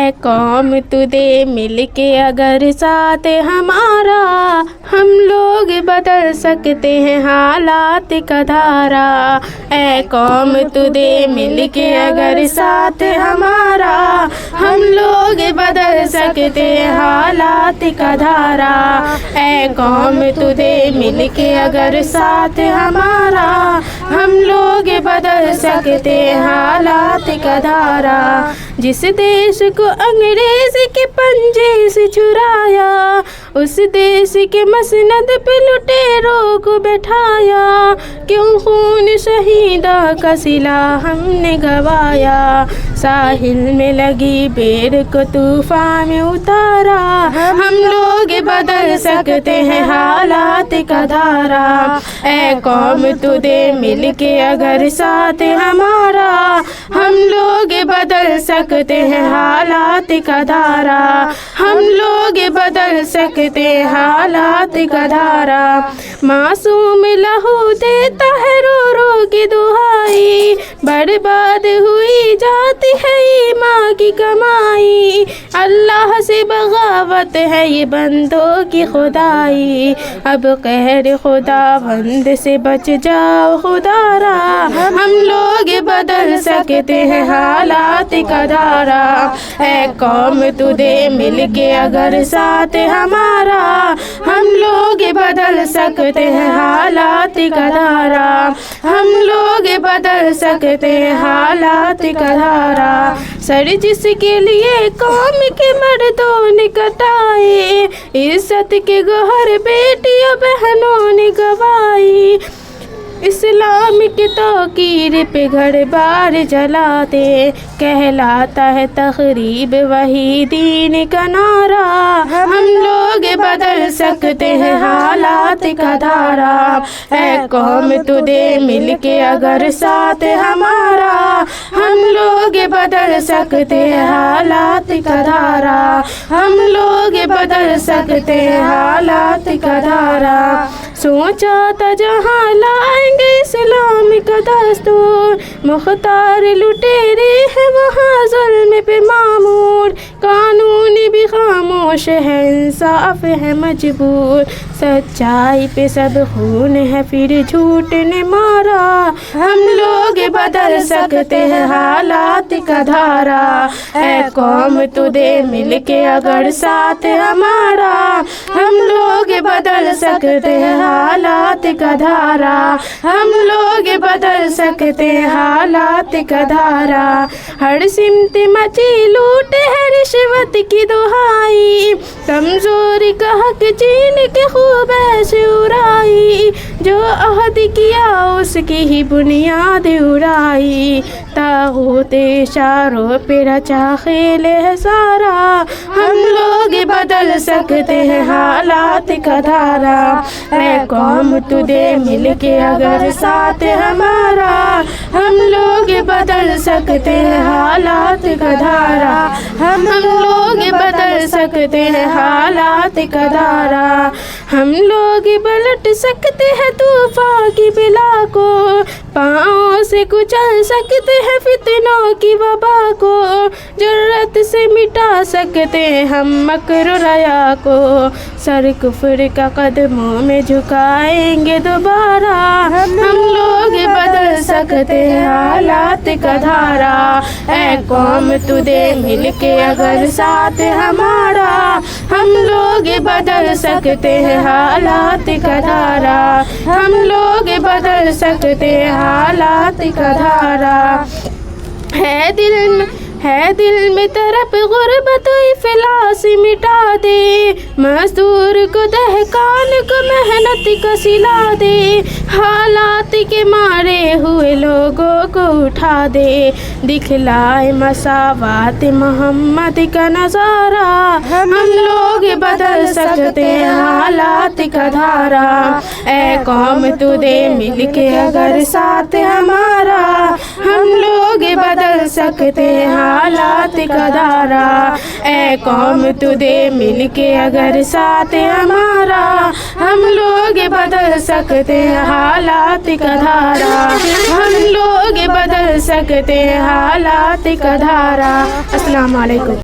ऐ कौम तू दे मिल के अगर साथ हमारा, हम लोग बदल सकते हैं हालात का धारा। ऐ कौम तू दे मिल के अगर साथ हमारा, हम लोग बदल सकते हैं हालात का धारा। ऐ कौम तू दे मिल के अगर साथ हमारा, हम लोग बदल सकते हैं हालात का धारा। जिस देश को अंग्रेज के पंजे से छुड़ाया, उस देश के मसनद पे लुटेरों को बैठाया। क्यों खून शहीदा का सिला हमने गवाया, साहिल में लगी बेर को तूफान में उतारा। हम लोग बदल सकते हैं हालात का धारा। ऐ कौम तू दे मिल के अगर साथ हमारा, हम लोग बदल सकते हैं हालात का धारा। हम लोग बदल सकते हैं हालात का धारा। मासूम लहू देता है रो रो की दुहाई, बर्बाद हुई जाती है माँ की कमाई। अल्लाह से बगावत है ये बंदों की खुदाई, अब कहर खुदा बंद से बच जाओ खुदारा। हम लोग बदल सकते हैं हालात का धारा। ऐ कौम तू दे मिल के अगर साथ हमारा, हम लोग बदल सकते हैं हालात का धारा। हम लोग बदल सकते हैं हालात का धारा। सर जिसके लिए कौम के मर्दों ने कटाए, इज्जत के गौहर बेटियों बहनों ने गवाई। इस्लाम की तौकीर पे घर बार जलाते, कहलाता है तकरीब वही दीन का नारा। हम लोग बदल सकते हैं हालात का धारा। ऐ कौम तू दे मिल के अगर साथ हमारा, हम लोग बदल सकते हैं हालात का धारा। हम लोग बदल सकते हैं हालात का धारा। सोचा था जहाँ लाएंगे इस्लाम का दस्तूर, मुख्तार लुटेरे हैं वहाँ जुल्म पे मामूर। कानून भी खामोश है, इंसाफ है मजबूर, सच्चाई पे सब खून है फिर झूठ ने मारा। हम लोग बदल सकते हैं हालात का धारा। ऐ कौम तू दे मिल के अगर साथ हमारा, हम लोग बदल सकते हैं हालात का धारा। हम लोग बदल सकते हैं हालात का धारा। हर सिमत मची लूट है रिश्वत की दुहाई, कमजोरी का हक चीन के खूब ऐसे उड़ाई। जो अहद किया उसकी ही बुनियाद उड़ाई, तागूत इशारों पे रचा खेल है सारा। हम लोग बदल सकते हैं हालात का धारा। ऐ कौम तू दे मिल के अगर साथ हमारा, हम लोग बदल सकते हैं हालात का धारा। हम लोग बदल सकते हैं हालात का धारा। हम लोग पलट सकते हैं तूफान की बिला को, पाँव से कुचल सकते हैं फितनों की वबा को। जुर्रत से मिटा सकते हैं हम मकर रया को, सर कुफ्र का कदमों में झुकाएंगे दोबारा। हम लोग बदल सकते हैं हालात का धारा। ऐ कौम तू दे मिल के अगर साथ हमारा, हम लोग बदल सकते हैं हालात का धारा। हम लोग बदल सकते हैं हालात का धारा। है दिल में तरफ गुर्बत इफलास मिटा दे, मजदूर को दहकान को मेहनत को सिला दे। हालात के मारे हुए लोगों को उठा दे, दिखलाए मसावात मोहम्मद का नजारा। हम लोग बदल सकते हैं हालात का धारा। ऐ कौम तू दे मिल के अगर साथ हमारा, हम लोग बदल सकते हैं हालात का धारा। ऐ कौम तू दे मिल के अगर साथ हमारा, हम लोग बदल सकते हैं हालात का धारा। हम लोग बदल सकते हैं हालात का धारा। अस्सलाम वालेकुम।